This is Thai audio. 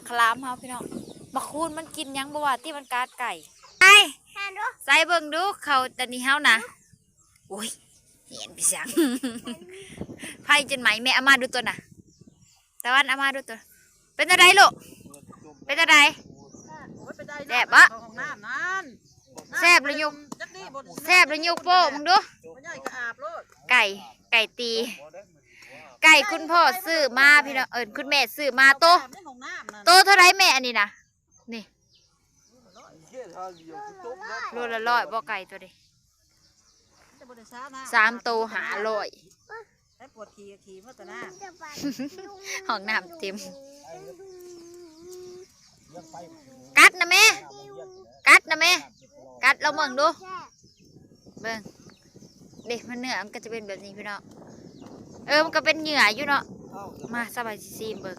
คลามเฮาพี่น้องบักคูนมันกินยังบ่ว่าที่มันกาดไก่ไอ้ใส่เบิ่งดูเขาตอนนี้เฮานะโอ้ยเห็นพี่สังไพ่จนไหมแม่เอามาดูตัวน่ะตะวันเอามาดูตัวเป็นอะไรลูกเป็นอะไรแซ่บปะแซ่บเลยยุกแซ่บเลยยุกโป้มึงดูไก่ตีไก่คุณพ่อซื้อมาพี่น้องคุณแม่ซื้อมาโตเท่าไรแม่อันนี้นะนี่โลละร้อยบ่ไก่ตัวดิ3 โตหาร้อยห้องน้ำเต็มกัดนะแม่กัดนะแม่กัดเราเบิ่งดูเบิ่งเด็กมันเนื้อมันก็จะเป็นแบบนี้พี่น้องมันก็เป็นเหงื่ออยู่เนาะมาสบายซีเบิ่ง